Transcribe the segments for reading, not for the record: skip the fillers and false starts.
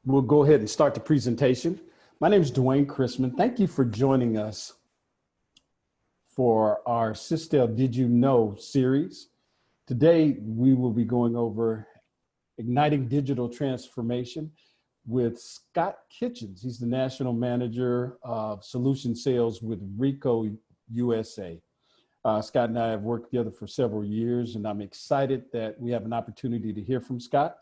We'll go ahead and start the presentation. My name is Dwayne Chrisman. Thank you for joining us for our Systel Did You Know series. Today, we will be going over Igniting Digital Transformation with Scott Kitchens. He's the National Manager of Solution Sales with Ricoh USA. Scott and I have worked together for several years, and I'm excited that we have an opportunity to hear from Scott.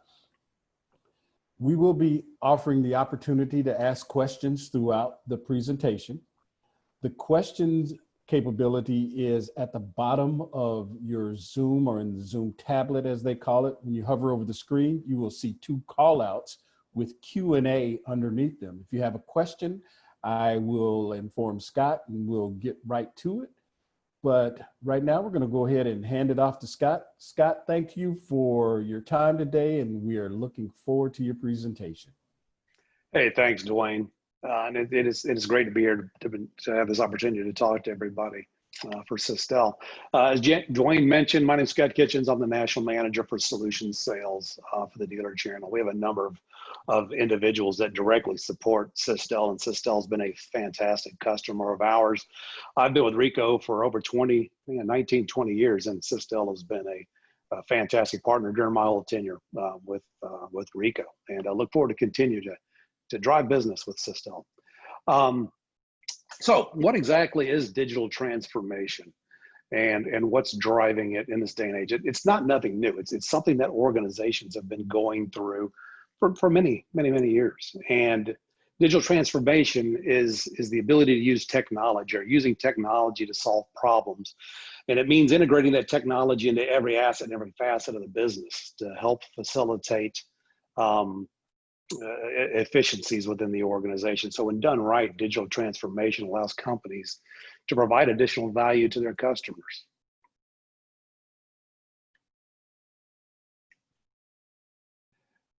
We will be offering the opportunity to ask questions throughout the presentation. The questions capability is at the bottom of your Zoom, or in the Zoom tablet as they call it. When you hover over the screen, you will see two call outs with Q&A underneath them. If you have a question, I will inform Scott and we'll get right to it. But right now we're going to go ahead and hand it off to Scott. Scott, thank you for your time today, and we are looking forward to your presentation. Hey, thanks, Dwayne. And it is great to be here to have this opportunity to talk to everybody for Systel. As Dwayne mentioned, my name is Scott Kitchens. I'm the National Manager for Solution Sales for the dealer channel. We have a number of individuals that directly support Systel, and Systel's been a fantastic customer of ours. I've been with Ricoh for over 20 years, and Systel has been a fantastic partner during my whole tenure with Ricoh. And I look forward to continue to drive business with Systel. So what exactly is digital transformation, and what's driving it in this day and age? It's not nothing new. It's something that organizations have been going through for many years. And digital transformation is the ability to use technology, or using technology to solve problems. And it means integrating that technology into every asset and every facet of the business to help facilitate efficiencies within the organization. So when done right, digital transformation allows companies to provide additional value to their customers.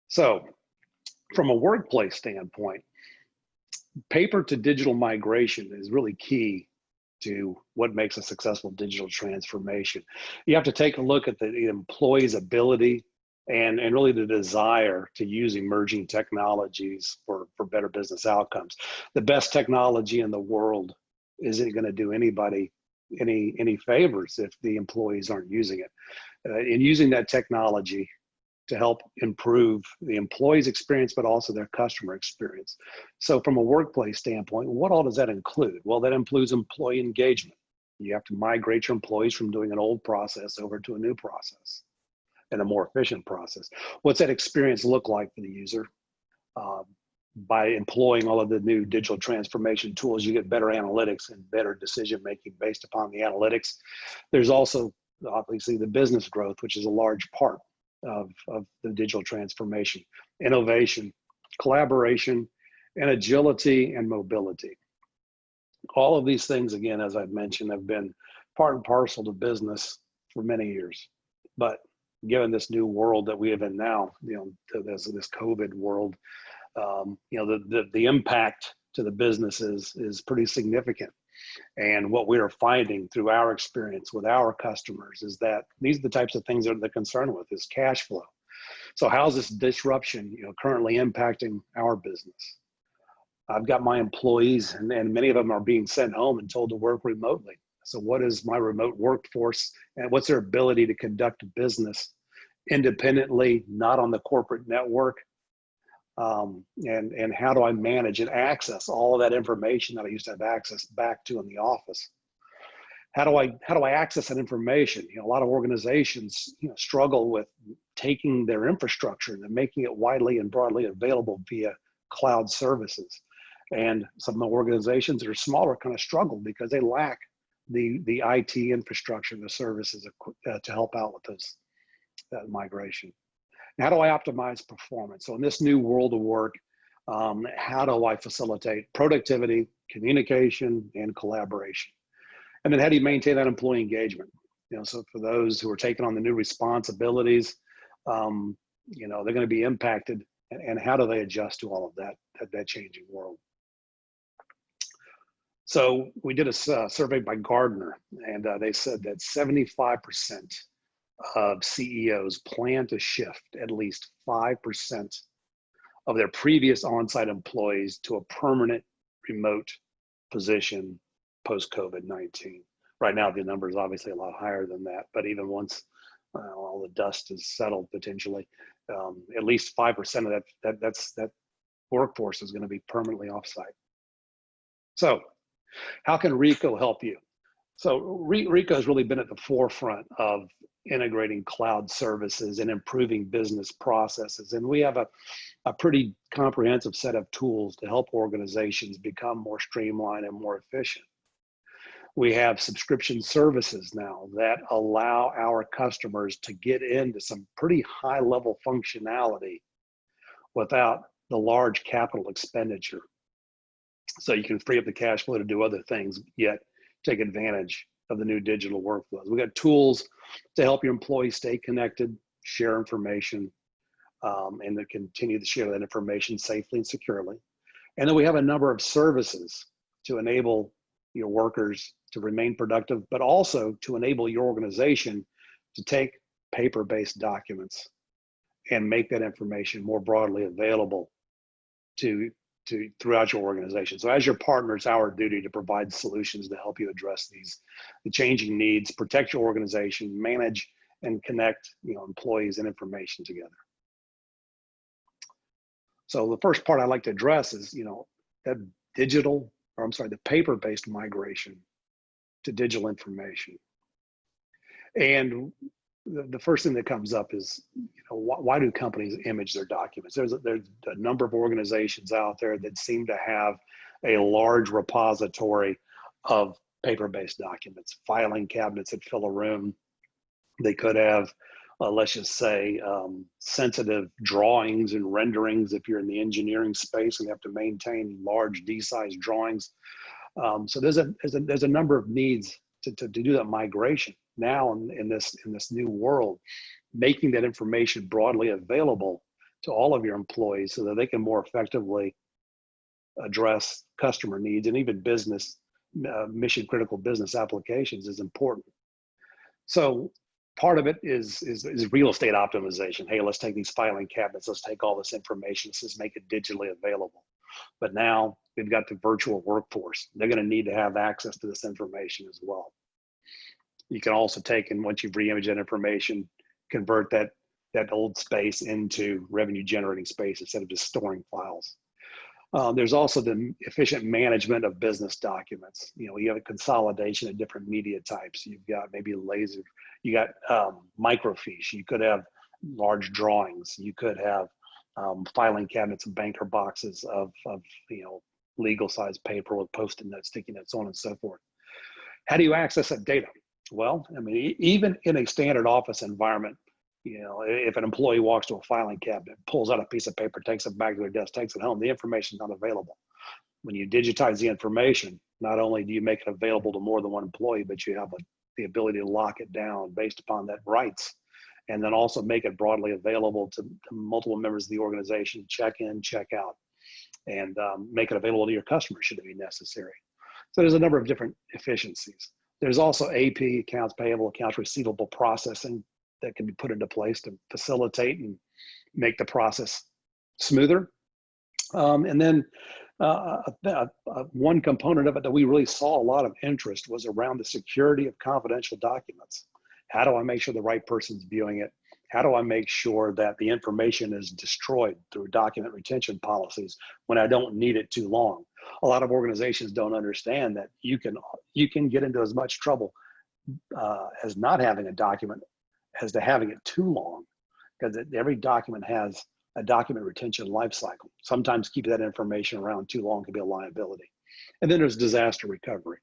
So from a workplace standpoint, paper to digital migration is really key to what makes a successful digital transformation. You have to take a look at the employee's ability and really the desire to use emerging technologies for better business outcomes. The best technology in the world isn't going to do anybody any favors if the employees aren't using it. And using that technology to help improve the employee's experience, but also their customer experience. So from a workplace standpoint, what all does that include? Well, that includes employee engagement. You have to migrate your employees from doing an old process over to a new process and a more efficient process. What's that experience look like for the user? By employing all of the new digital transformation tools, you get better analytics and better decision-making based upon the analytics. There's also obviously the business growth, which is a large part of the digital transformation, innovation, collaboration, and agility and mobility. All of these things, again, as I've mentioned, have been part and parcel to business for many years. But given this new world that we live in now, this COVID world, the impact to the businesses is pretty significant. And what we are finding through our experience with our customers is that these are the types of things that they're concerned with, is cash flow. So how's this disruption, currently impacting our business? I've got my employees, and many of them are being sent home and told to work remotely. So what is my remote workforce, and what's their ability to conduct business independently, not on the corporate network? And how do I manage and access all of that information that I used to have access back to in the office? How do I access that information? A lot of organizations struggle with taking their infrastructure and making it widely and broadly available via cloud services. And some of the organizations that are smaller kind of struggle because they lack the IT infrastructure and the services to help out with that migration. How do I optimize performance? So in this new world of work, how do I facilitate productivity, communication, and collaboration? And then how do you maintain that employee engagement? So for those who are taking on the new responsibilities, they're going to be impacted, and how do they adjust to all of that changing world? So we did a survey by Gardner, and they said that 75% of CEOs plan to shift at least 5% of their previous on-site employees to a permanent remote position post-COVID-19. Right now, the number is obviously a lot higher than that, but even once all the dust is settled, potentially, at least 5% of that workforce is going to be permanently offsite. So how can Ricoh help you? So Ricoh has really been at the forefront of integrating cloud services and improving business processes. And we have a pretty comprehensive set of tools to help organizations become more streamlined and more efficient. We have subscription services now that allow our customers to get into some pretty high level functionality without the large capital expenditure. So you can free up the cash flow to do other things, yet take advantage of the new digital workflows. We got tools to help your employees stay connected, share information, and to continue to share that information safely and securely. And then we have a number of services to enable your workers to remain productive, but also to enable your organization to take paper-based documents and make that information more broadly available to throughout your organization. So as your partner, it's our duty to provide solutions to help you address the changing needs, protect your organization, manage and connect employees and information together. So the first part I'd like to address is that the paper-based migration to digital information. And the first thing that comes up is, why do companies image their documents? There's a number of organizations out there that seem to have a large repository of paper-based documents, filing cabinets that fill a room. They could have, let's just say, sensitive drawings and renderings if you're in the engineering space and you have to maintain large D-size drawings. So there's a number of needs to do that migration. Now in this new world, making that information broadly available to all of your employees so that they can more effectively address customer needs and even business mission critical business applications is important. So part of it is real estate optimization. Hey, let's take these filing cabinets, let's take all this information, let's just make it digitally available. But now we've got the virtual workforce. They're going to need to have access to this information as well. You can also take, and once you've re-imaged that information, convert that old space into revenue generating space instead of just storing files. There's also the efficient management of business documents. You have a consolidation of different media types. You've got maybe laser, you got microfiche. You could have large drawings. You could have filing cabinets and banker boxes of legal size paper with post-it notes, sticky notes, so on and so forth. How do you access that data? Well, I mean, even in a standard office environment, if an employee walks to a filing cabinet, pulls out a piece of paper, takes it back to their desk, takes it home, the information is not available. When you digitize the information, not only do you make it available to more than one employee, but you have the ability to lock it down based upon that rights, and then also make it broadly available to multiple members of the organization, check in, check out, and make it available to your customers should it be necessary. So there's a number of different efficiencies. There's also AP, accounts payable, accounts receivable processing that can be put into place to facilitate and make the process smoother. And then one component of it that we really saw a lot of interest was around the security of confidential documents. How do I make sure the right person's viewing it? How do I make sure that the information is destroyed through document retention policies when I don't need it too long? A lot of organizations don't understand that you can get into as much trouble as not having a document as to having it too long, because every document has a document retention life cycle. Sometimes keeping that information around too long can be a liability. And then there's disaster recovery.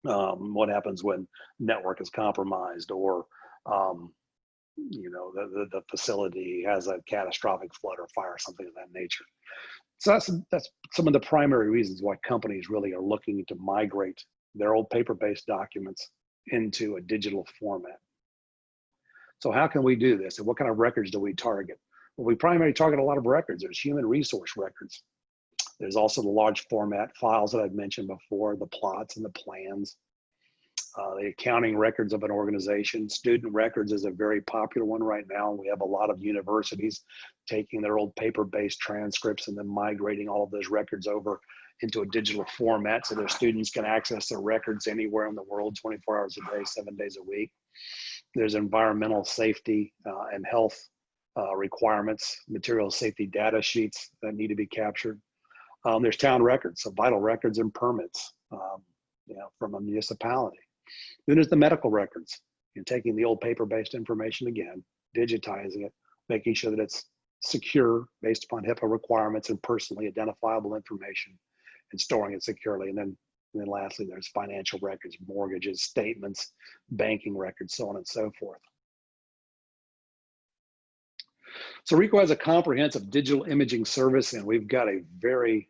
What happens when network is compromised, or the facility has a catastrophic flood or fire, something of that nature. So that's some of the primary reasons why companies really are looking to migrate their old paper-based documents into a digital format. So how can we do this, and what kind of records do we target? Well, we primarily target a lot of records. There's human resource records. There's also the large format files that I've mentioned before, the plots and the plans. the accounting records of an organization. Student records is a very popular one right now. We have a lot of universities taking their old paper-based transcripts and then migrating all of those records over into a digital format so their students can access their records anywhere in the world, 24 hours a day, 7 days a week. There's environmental safety and health requirements, material safety data sheets that need to be captured. There's town records, so vital records and permits from a municipality. Then there's the medical records. You're taking the old paper-based information again, digitizing it, making sure that it's secure based upon HIPAA requirements and personally identifiable information, and storing it securely. And then lastly, there's financial records, mortgages, statements, banking records, so on and so forth. So Ricoh has a comprehensive digital imaging service, and we've got a very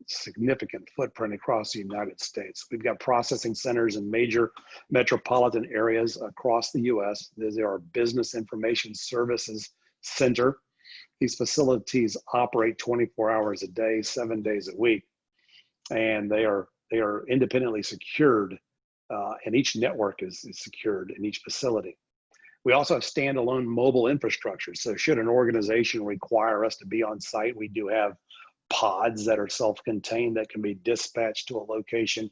significant footprint across the United States. We've got processing centers in major metropolitan areas across the US. There's our Business Information Services Center. These facilities operate 24 hours a day, 7 days a week, and they are independently secured, and each network is secured in each facility. We also have standalone mobile infrastructure. So should an organization require us to be on site, we do have pods that are self-contained that can be dispatched to a location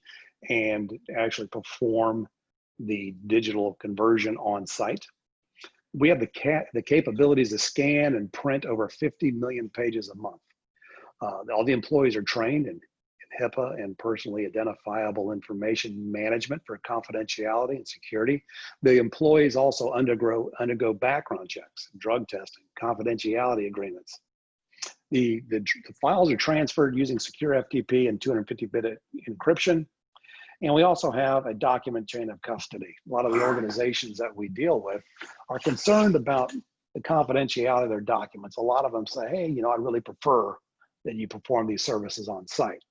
and actually perform the digital conversion on site. We have the capabilities to scan and print over 50 million pages a month. All the employees are trained in HIPAA and personally identifiable information management for confidentiality and security. The employees also undergo background checks, drug testing, confidentiality agreements. The files are transferred using secure FTP and 250-bit encryption. And we also have a document chain of custody. A lot of the organizations that we deal with are concerned about the confidentiality of their documents. A lot of them say, hey, I'd really prefer that you perform these services on site.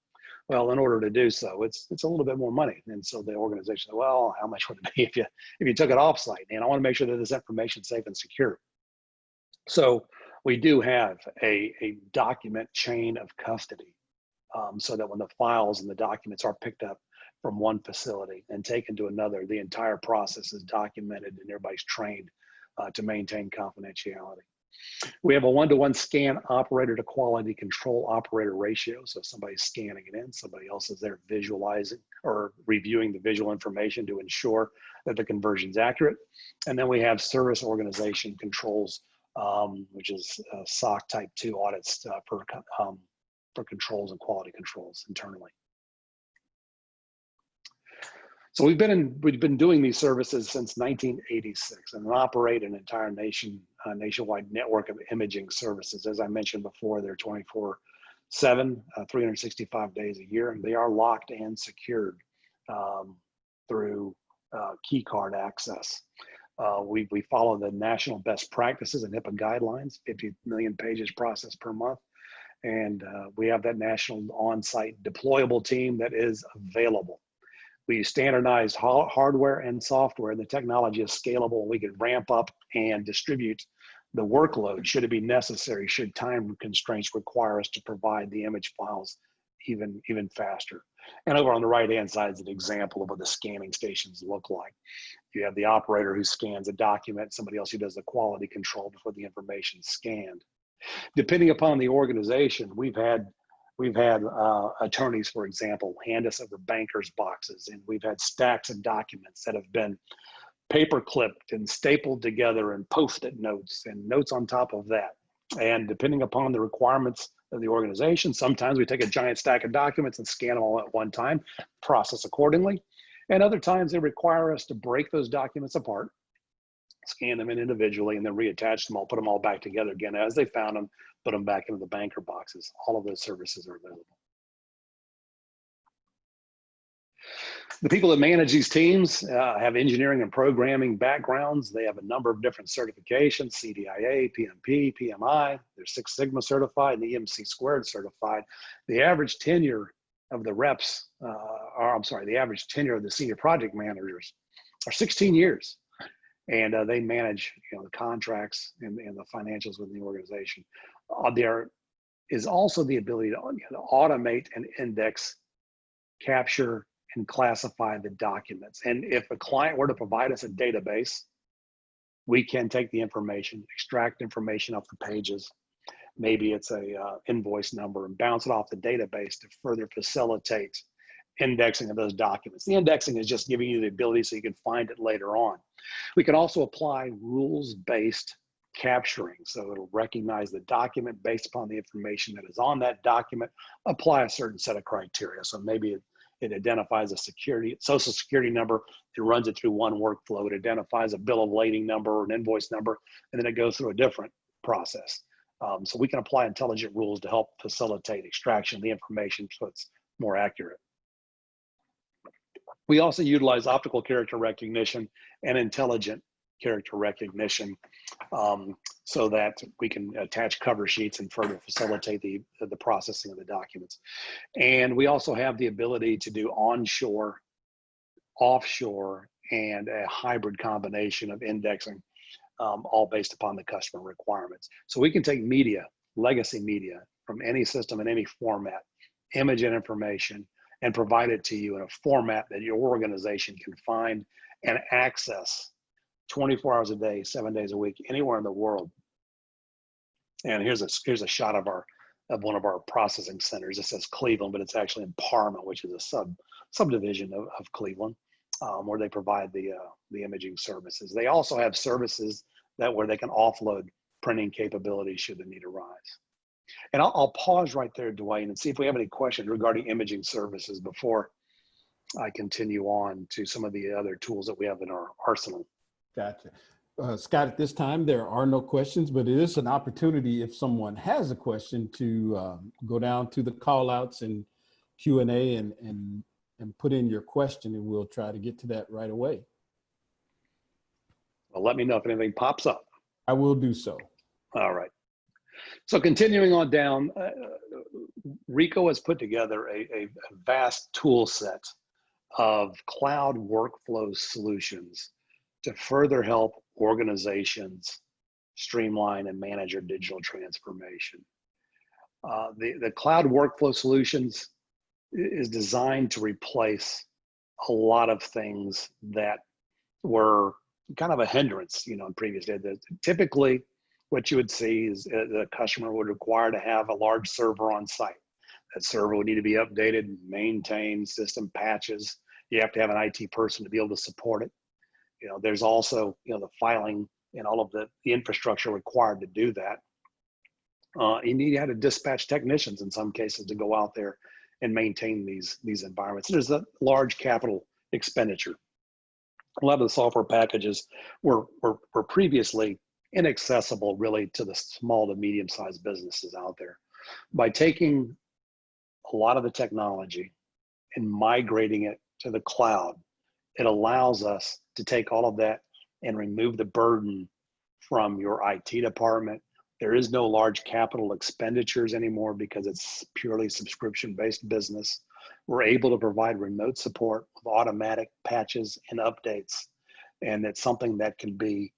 Well, in order to do so, it's a little bit more money. And so the organization, well, how much would it be if you took it off site? And I want to make sure that this information is safe and secure. So we do have a document chain of custody, so that when the files and the documents are picked up from one facility and taken to another, the entire process is documented and everybody's trained to maintain confidentiality. We have a one-to-one scan operator to quality control operator ratio. So somebody's scanning it in, somebody else is there visualizing or reviewing the visual information to ensure that the conversion is accurate. And then we have service organization controls, which is SOC type 2 audits for controls and quality controls internally. So we've been doing these services since 1986 and operate an entire nationwide network of imaging services. As I mentioned before, they're 24/7, 365 days a year, and they are locked and secured through key card access. We follow the national best practices and HIPAA guidelines, 50 million pages processed per month. And we have that national on-site deployable team that is available. We standardize hardware and software. The technology is scalable. We can ramp up and distribute the workload should it be necessary, should time constraints require us to provide the image files even faster. And over on the right-hand side is an example of what the scanning stations look like. You have the operator who scans a document, somebody else who does the quality control before the information is scanned. Depending upon the organization, we've had attorneys, for example, hand us over bankers' boxes, and we've had stacks of documents that have been paper clipped and stapled together and post-it notes and notes on top of that. And depending upon the requirements of the organization, sometimes we take a giant stack of documents and scan them all at one time, process accordingly. And other times they require us to break those documents apart, scan them in individually, and then reattach them all, put them all back together again as they found them, put them back into the banker boxes. All of those services are available. The people that manage these teams have engineering and programming backgrounds. They have a number of different certifications: CDIA, PMP, PMI. They're Six Sigma certified and EMC squared certified. The average tenure of the reps, the average tenure of the senior project managers are 16 years. And they manage the contracts and the financials within the organization. There is also the ability to automate and index, capture, and classify the documents. And if a client were to provide us a database, we can take the information, extract information off the pages. Maybe it's a invoice number, and bounce it off the database to further facilitate indexing of those documents. The indexing is just giving you the ability so you can find it later on. We can also apply rules-based capturing. So it'll recognize the document based upon the information that is on that document, apply a certain set of criteria. So maybe it identifies a social security number, it runs it through one workflow, it identifies a bill of lading number or an invoice number, and then it goes through a different process. So we can apply intelligent rules to help facilitate extraction of the information so it's more accurate. We also utilize optical character recognition and intelligent character recognition so that we can attach cover sheets and further facilitate the processing of the documents. And we also have the ability to do onshore, offshore, and a hybrid combination of indexing, all based upon the customer requirements. So we can take media, legacy media, from any system in any format, image and information, and provide it to you in a format that your organization can find and access 24 hours a day, 7 days a week, anywhere in the world. And here's a shot of one of our processing centers. It says Cleveland, but it's actually in Parma, which is a subdivision of Cleveland, where they provide the imaging services. They also have services where they can offload printing capabilities should the need arise. And I'll pause right there, Dwayne, and see if we have any questions regarding imaging services before I continue on to some of the other tools that we have in our arsenal. Gotcha. Scott, at this time, there are no questions, but it is an opportunity if someone has a question to go down to the call outs and Q&A and put in your question, and we'll try to get to that right away. Well, let me know if anything pops up. I will do so. All right. So continuing on down, Ricoh has put together a vast tool set of cloud workflow solutions to further help organizations streamline and manage their digital transformation. The cloud workflow solutions is designed to replace a lot of things that were kind of a hindrance, in previous days. Typically, what you would see is the customer would require to have a large server on site. That server would need to be updated, maintained, system patches. You have to have an IT person to be able to support it. There's also, the filing and all of the infrastructure required to do that. You need to have to dispatch technicians in some cases to go out there and maintain these environments. There's a large capital expenditure. A lot of the software packages were previously inaccessible really to the small to medium-sized businesses out there. By taking a lot of the technology and migrating it to the cloud, it allows us to take all of that and remove the burden from your IT department. There is no large capital expenditures anymore because it's purely subscription-based business. We're able to provide remote support with automatic patches and updates, and it's something that can be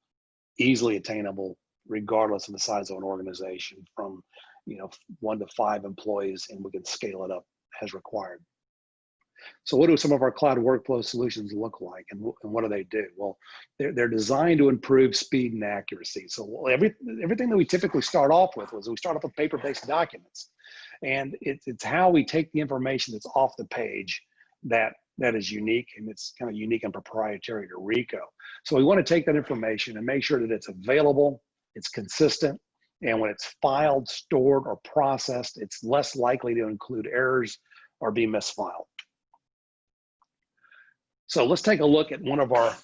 easily attainable regardless of the size of an organization, from 1 to 5 employees, and we can scale it up as required. So what do some of our cloud workflow solutions look like, and what do they do? Well, they're designed to improve speed and accuracy. So everything that we typically start off with we start off with paper-based documents, and it's how we take the information that's off the page that is unique, and it's kind of unique and proprietary to Ricoh. So we want to take that information and make sure that it's available, it's consistent, and when it's filed, stored, or processed, it's less likely to include errors or be misfiled. So let's take a look at one of our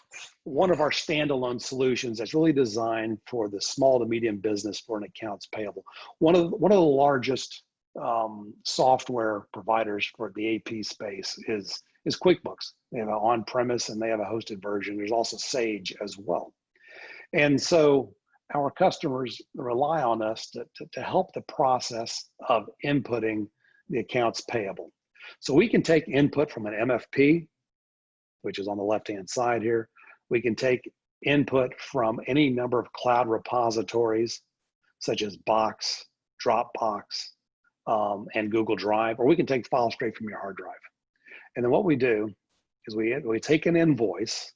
standalone solutions that's really designed for the small to medium business for an accounts payable. One of the largest software providers for the AP space is QuickBooks. They have an on-premise and they have a hosted version. There's also Sage as well. And so our customers rely on us to help the process of inputting the accounts payable. So we can take input from an MFP, which is on the left-hand side here. We can take input from any number of cloud repositories, such as Box, Dropbox, and Google Drive, or we can take files straight from your hard drive. And then what we do is we take an invoice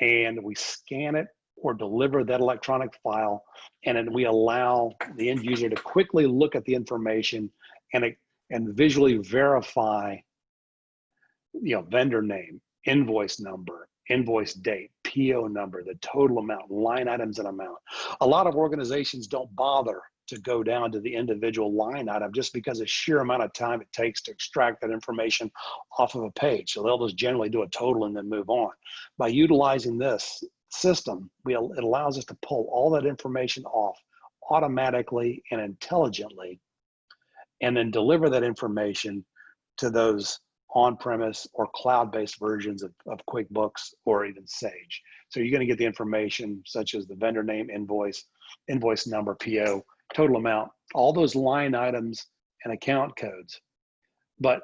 and we scan it or deliver that electronic file, and then we allow the end user to quickly look at the information and visually verify, vendor name, invoice number, invoice date, PO number, the total amount, line items and amount. A lot of organizations don't bother to go down to the individual line item just because of the sheer amount of time it takes to extract that information off of a page. So they'll just generally do a total and then move on. By utilizing this system, it allows us to pull all that information off automatically and intelligently, and then deliver that information to those on-premise or cloud-based versions of QuickBooks or even Sage. So you're going to get the information such as the vendor name, invoice number, PO, total amount, all those line items and account codes. But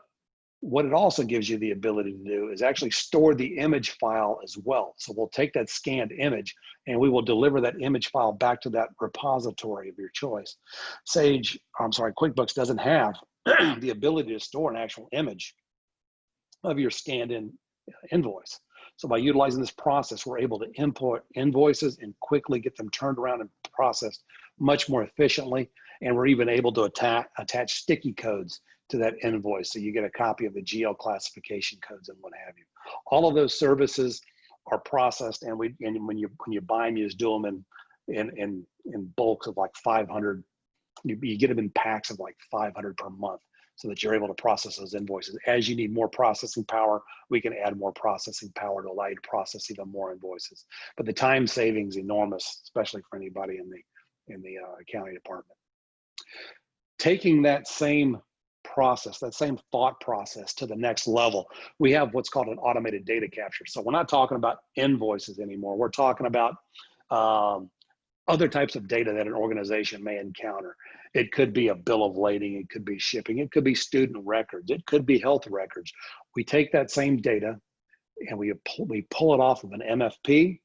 what it also gives you the ability to do is actually store the image file as well. So we'll take that scanned image and we will deliver that image file back to that repository of your choice. QuickBooks doesn't have the ability to store an actual image of your scanned in invoice. So by utilizing this process, we're able to import invoices and quickly get them turned around and processed much more efficiently. And we're even able to attach sticky codes to that invoice, so you get a copy of the GL classification codes and what have you. All of those services are processed, and when you buy them, you just do them in bulks of like 500. You get them in packs of like 500 per month, so that you're able to process those invoices. As you need more processing power, we can add more processing power to allow you to process even more invoices. But the time savings enormous, especially for anybody in the accounting department. Taking that same process, that same thought process to the next level, we have what's called an automated data capture. So we're not talking about invoices anymore. We're talking about other types of data that an organization may encounter. It could be a bill of lading, it could be shipping, it could be student records, it could be health records. We take that same data and we pull it off of an MFP,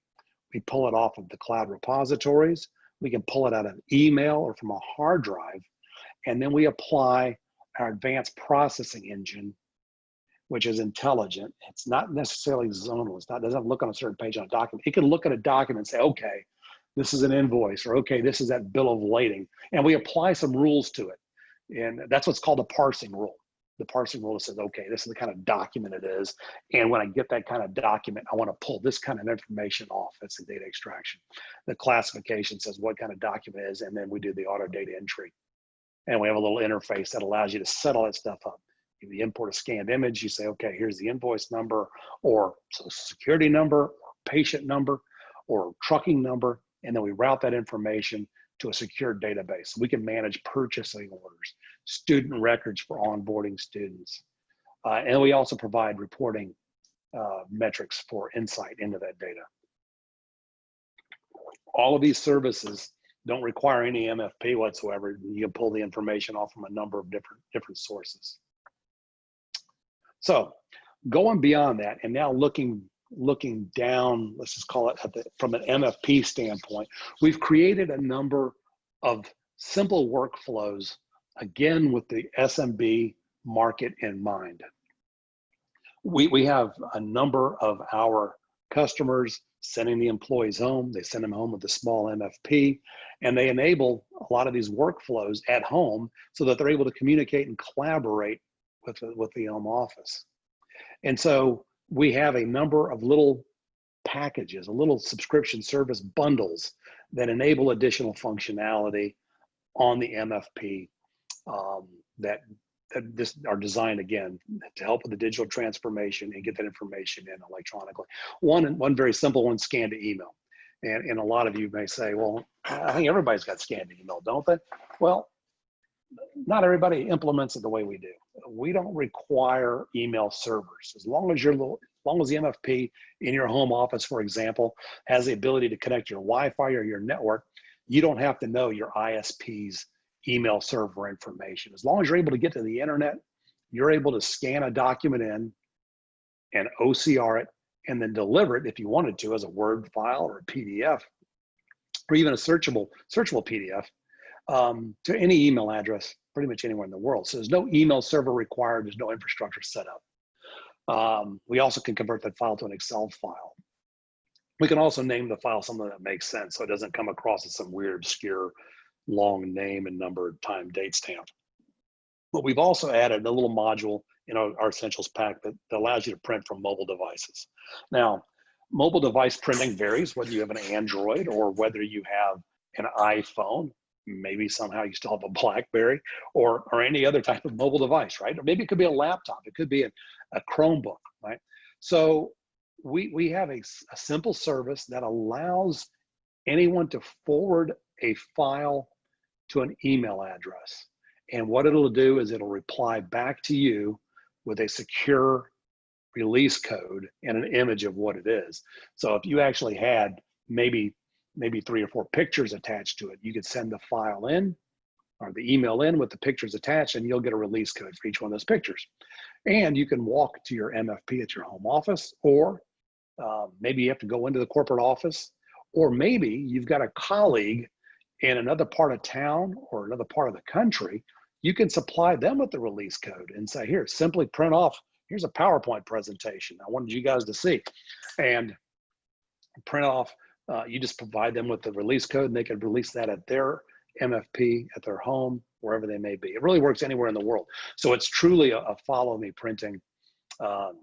we pull it off of the cloud repositories, we can pull it out of email or from a hard drive, and then we apply our advanced processing engine, which is intelligent. It's not necessarily zonal. It doesn't look on a certain page on a document. It can look at a document and say, okay, this is an invoice, or okay, this is that bill of lading. And we apply some rules to it. And that's what's called a parsing rule. The parsing rule says, okay, this is the kind of document it is. And when I get that kind of document, I want to pull this kind of information off. That's the data extraction. The classification says what kind of document it is, and then we do the auto data entry. And we have a little interface that allows you to set all that stuff up. You import a scanned image, you say, okay, here's the invoice number, or social security number, or patient number, or trucking number, and then we route that information to a secure database. We can manage purchasing orders, student records for onboarding students. And we also provide reporting metrics for insight into that data. All of these services don't require any MFP whatsoever. You can pull the information off from a number of different sources. So going beyond that, and now looking down, let's just call it from an MFP standpoint, we've created a number of simple workflows, again, with the SMB market in mind. We have a number of our customers sending the employees home. They send them home with a small MFP, and they enable a lot of these workflows at home so that they're able to communicate and collaborate with the home office. And so we have a number of little packages, a little subscription service bundles that enable additional functionality on the MFP that just are designed, again, to help with the digital transformation and get that information in electronically. One very simple one, scan to email. And a lot of you may say, well, I think everybody's got scan to email, don't they? Well, not everybody implements it the way we do. We don't require email servers. As long as the MFP in your home office, for example, has the ability to connect your Wi-Fi or your network, you don't have to know your ISP's email server information. As long as you're able to get to the internet, you're able to scan a document in and OCR it and then deliver it if you wanted to as a Word file or a PDF or even a searchable PDF to any email address pretty much anywhere in the world. So there's no email server required. There's no infrastructure set up. We also can convert that file to an Excel file. We can also name the file something that makes sense so it doesn't come across as some weird, obscure, long name and number, time, date stamp. But we've also added a little module in our Essentials pack that allows you to print from mobile devices. Now, mobile device printing varies whether you have an Android or whether you have an iPhone. Maybe somehow you still have a BlackBerry or any other type of mobile device, right? Or maybe it could be a laptop. It could be a Chromebook, right? So we have a simple service that allows anyone to forward a file to an email address. And what it'll do is it'll reply back to you with a secure release code and an image of what it is. So if you actually had maybe 3 or 4 pictures attached to it, you could send the file in or the email in with the pictures attached, and you'll get a release code for each one of those pictures. And you can walk to your MFP at your home office, or maybe you have to go into the corporate office, or maybe you've got a colleague in another part of town or another part of the country. You can supply them with the release code and say, here, simply print off, here's a PowerPoint presentation I wanted you guys to see. And print off, you just provide them with the release code and they can release that at their MFP, at their home, wherever they may be. It really works anywhere in the world. So it's truly a follow me printing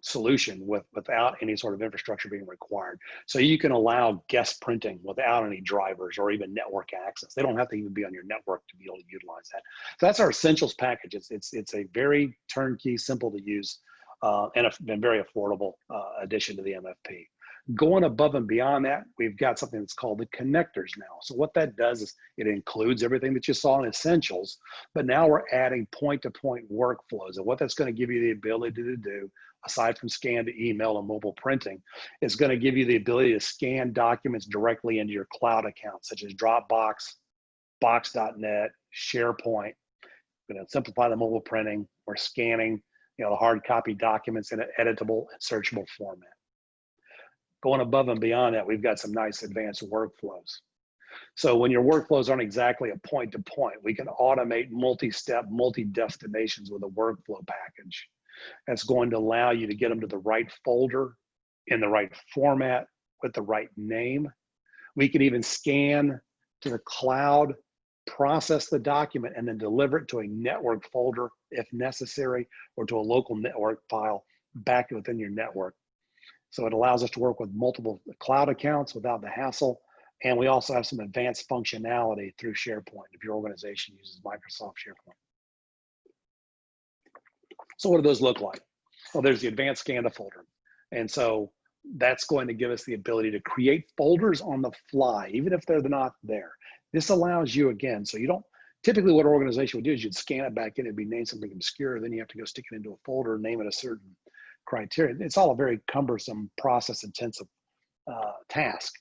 solution without any sort of infrastructure being required. So you can allow guest printing without any drivers or even network access. They don't have to even be on your network to be able to utilize that. So that's our Essentials package. It's a very turnkey, simple to use, and a very affordable addition to the MFP. Going above and beyond that, we've got something that's called the connectors now. So what that does is it includes everything that you saw in Essentials, but now we're adding point-to-point workflows. And what that's going to give you the ability to do, aside from scan to email and mobile printing, is going to give you the ability to scan documents directly into your cloud accounts, such as Dropbox, Box.net, SharePoint. We're going to simplify the mobile printing. We're scanning, the hard copy documents in an editable and searchable format. Going above and beyond that, we've got some nice advanced workflows. So when your workflows aren't exactly a point-to-point, we can automate multi-step, multi-destinations with a workflow package. That's going to allow you to get them to the right folder in the right format with the right name. We can even scan to the cloud, process the document, and then deliver it to a network folder if necessary, or to a local network file back within your network. So it allows us to work with multiple cloud accounts without the hassle. And we also have some advanced functionality through SharePoint if your organization uses Microsoft SharePoint. So what do those look like? Well, there's the advanced scan to folder. And so that's going to give us the ability to create folders on the fly, even if they're not there. This allows you, again, so you don't, typically what an organization would do is you'd scan it back in, it'd be named something obscure, then you have to go stick it into a folder, name it a certain criteria. It's all a very cumbersome, process-intensive task.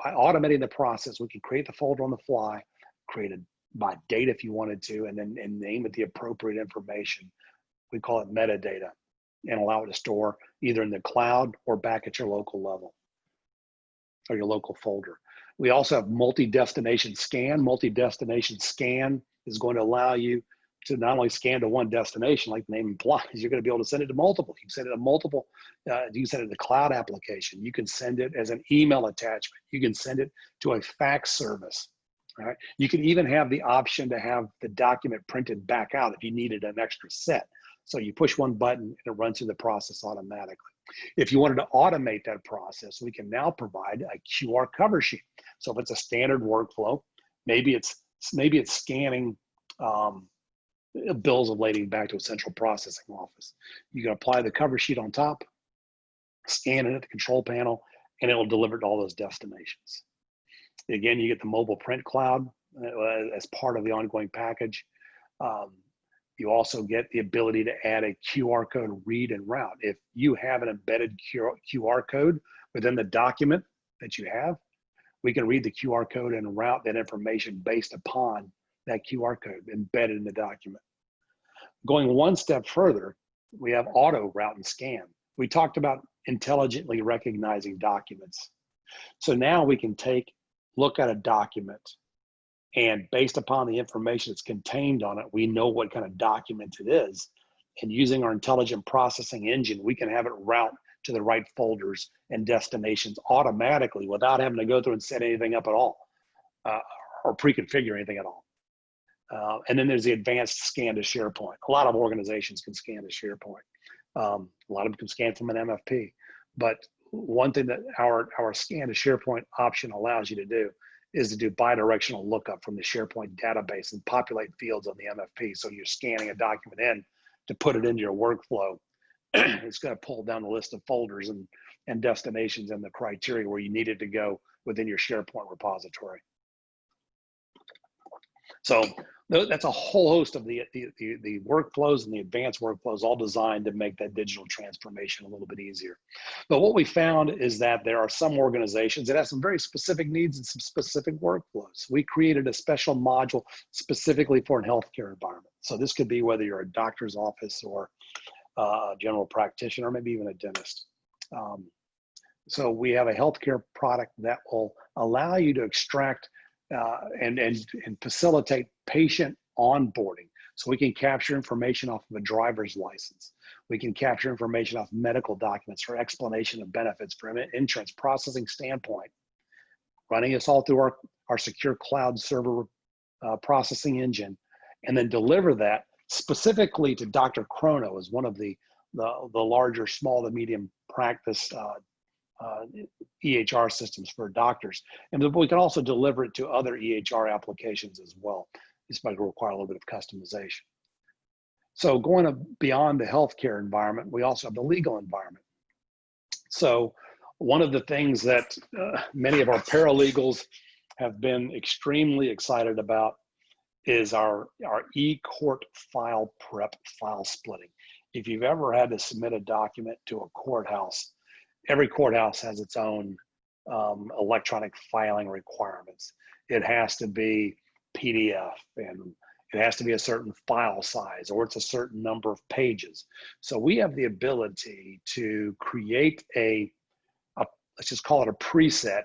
By automating the process, we can create the folder on the fly, create it by date if you wanted to, and then name it the appropriate information. We call it metadata, and allow it to store either in the cloud or back at your local level or your local folder. We also have multi-destination scan. Multi-destination scan is going to allow you to not only scan to one destination, like the name implies, you're going to be able to send it to multiple. You can send it to multiple, you can send it to the cloud application. You can send it as an email attachment. You can send it to a fax service, right? You can even have the option to have the document printed back out if you needed an extra set. So you push one button and it runs through the process automatically. If you wanted to automate that process, we can now provide a QR cover sheet. So if it's a standard workflow, maybe it's scanning bills of lading back to a central processing office. You can apply the cover sheet on top, scan it at the control panel, and it will deliver to all those destinations. Again, you get the mobile print cloud as part of the ongoing package. You also get the ability to add a QR code read and route. If you have an embedded QR code within the document that you have, we can read the QR code and route that information based upon that QR code embedded in the document. Going one step further, we have auto route and scan. We talked about intelligently recognizing documents. So now we can look at a document, and based upon the information that's contained on it, we know what kind of document it is. And using our intelligent processing engine, we can have it route to the right folders and destinations automatically without having to go through and set anything up at all, or pre-configure anything at all. And then there's the advanced scan to SharePoint. A lot of organizations can scan to SharePoint. A lot of them can scan from an MFP. But one thing that our scan to SharePoint option allows you to do is to do bidirectional lookup from the SharePoint database and populate fields on the MFP. So you're scanning a document in to put it into your workflow. It's going to pull down the list of folders and destinations and the criteria where you need it to go within your SharePoint repository. So that's a whole host of the workflows and the advanced workflows, all designed to make that digital transformation a little bit easier. But what we found is that there are some organizations that have some very specific needs and some specific workflows. We created a special module specifically for a healthcare environment. So this could be whether you're a doctor's office or a general practitioner, or maybe even a dentist. So we have a healthcare product that will allow you to extract and facilitate patient onboarding. So we can capture information off of a driver's license. We can capture information off medical documents for explanation of benefits from an insurance processing standpoint, running us all through our secure cloud server processing engine, and then deliver that specifically to Dr. Chrono as one of the larger small to medium practice EHR systems for doctors. And we can also deliver it to other EHR applications as well. This might require a little bit of customization. So going beyond the healthcare environment, we also have the legal environment. So one of the things that many of our paralegals have been extremely excited about is our e-court file prep file splitting. If you've ever had to submit a document to a courthouse, every courthouse has its own electronic filing requirements. It has to be PDF, and it has to be a certain file size, or it's a certain number of pages. So we have the ability to create let's just call it a preset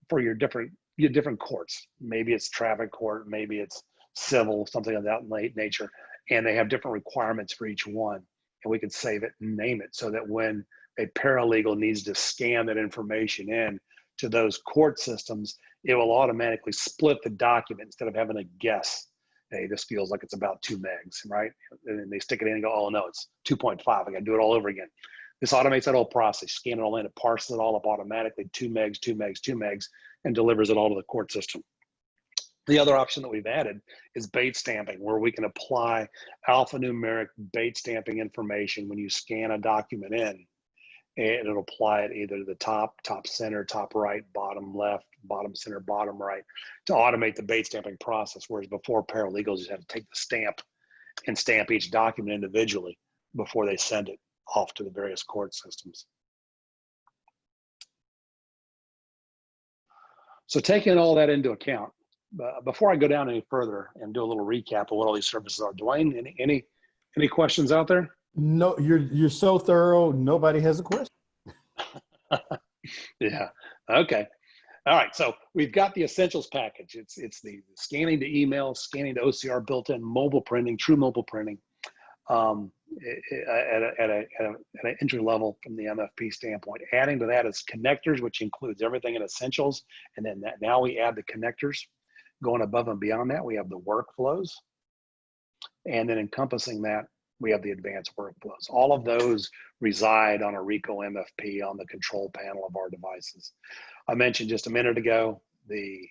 for your different courts. Maybe it's traffic court, maybe it's civil, something of that nature, and they have different requirements for each one. And we can save it and name it so that when a paralegal needs to scan that information in to those court systems, it will automatically split the document instead of having to guess. Hey, this feels like it's about 2 megs, right? And then they stick it in and go, oh no, it's 2.5. I got to do it all over again. This automates that whole process, scan it all in, it parses it all up automatically, 2 megs, 2 megs, 2 megs, and delivers it all to the court system. The other option that we've added is bait stamping, where we can apply alphanumeric bait stamping information when you scan a document in, and it'll apply it either to the top center, top right, bottom left, bottom center, bottom right, to automate the bait stamping process. Whereas before, paralegals just had to take the stamp and stamp each document individually before they send it off to the various court systems. So taking all that into account, before I go down any further and do a little recap of what all these services are, Dwayne, any questions out there? No, you're so thorough. Nobody has a question. Yeah. Okay. All right. So we've got the essentials package. It's the scanning to email, scanning to OCR, built-in mobile printing, true mobile printing, at an entry level from the MFP standpoint. Adding to that is connectors, which includes everything in essentials, and then now we add the connectors. Going above and beyond that, we have the workflows, and then encompassing that, we have the advanced workflows. All of those reside on a Ricoh MFP on the control panel of our devices. I mentioned just a minute ago the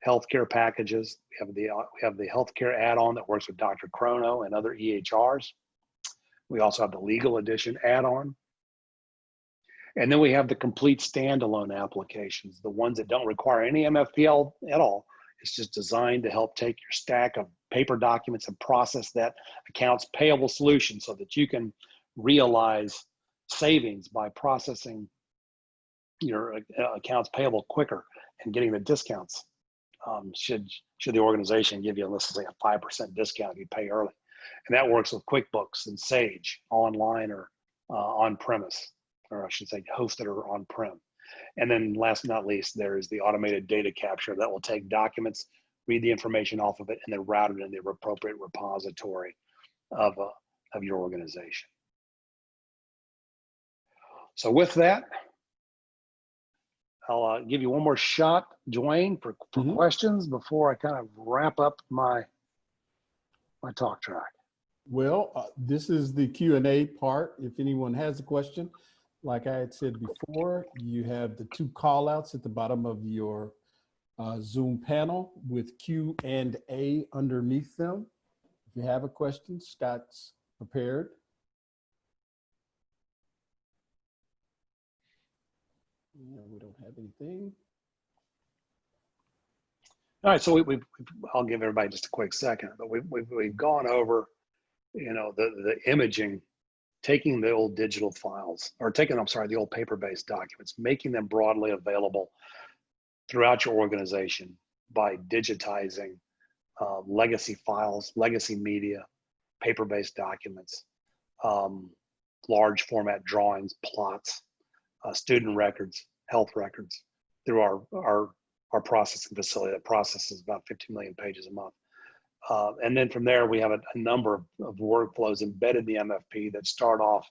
healthcare packages. We have the healthcare add-on that works with Dr. Chrono and other EHRs. We also have the legal edition add-on. And then we have the complete standalone applications, the ones that don't require any MFP at all. It's just designed to help take your stack of paper documents and process that accounts payable solution so that you can realize savings by processing your accounts payable quicker and getting the discounts. Should the organization give you, let's say, a 5% discount if you pay early. And that works with QuickBooks and Sage, online or on-premise, or I should say hosted or on-prem. And then last but not least, there is the automated data capture that will take documents, read the information off of it, and then route it in the appropriate repository of of your organization. So with that, I'll give you one more shot, Dwayne, for questions before I kind of wrap up my talk track. Well, this is the Q&A part. If anyone has a question, like I had said before, you have the 2 call outs at the bottom of your Zoom panel with Q&A underneath them. If you have a question, Scott's prepared. No, we don't have anything. All right, so I'll give everybody just a quick second, but we've gone over, you know, the imaging, taking the old digital files, or the old paper-based documents, making them broadly available throughout your organization by digitizing legacy files, legacy media, paper-based documents, large format drawings, plots, student records, health records through our processing facility that processes about 50 million pages a month. And then from there, we have a number of workflows embedded in the MFP that start off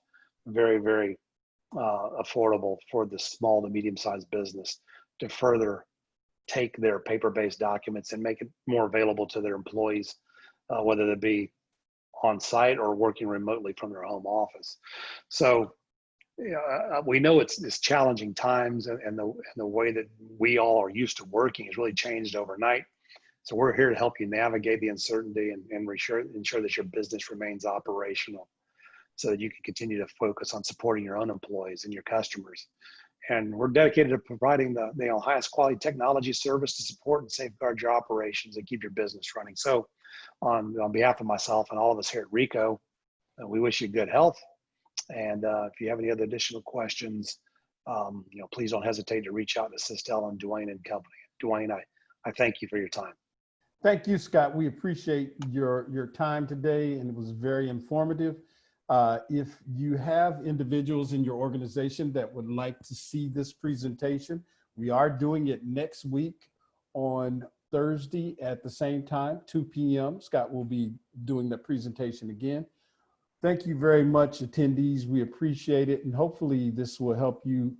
very, very affordable for the small to medium-sized business to further take their paper-based documents and make it more available to their employees, whether they be on site or working remotely from their home office. So we know it's challenging times, and the way that we all are used to working has really changed overnight. So we're here to help you navigate the uncertainty and ensure that your business remains operational, so that you can continue to focus on supporting your own employees and your customers. And we're dedicated to providing the highest quality technology service to support and safeguard your operations and keep your business running. So on behalf of myself and all of us here at Ricoh, we wish you good health. And if you have any other additional questions, please don't hesitate to reach out to Systel and Dwayne and company. Dwayne, I thank you for your time. Thank you, Scott. We appreciate your time today, and it was very informative. If you have individuals in your organization that would like to see this presentation, we are doing it next week on Thursday at the same time, 2 p.m. Scott will be doing the presentation again. Thank you very much, attendees. We appreciate it, and hopefully this will help you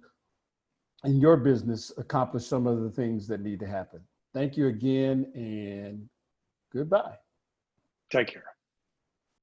in your business accomplish some of the things that need to happen. Thank you again, and goodbye. Take care.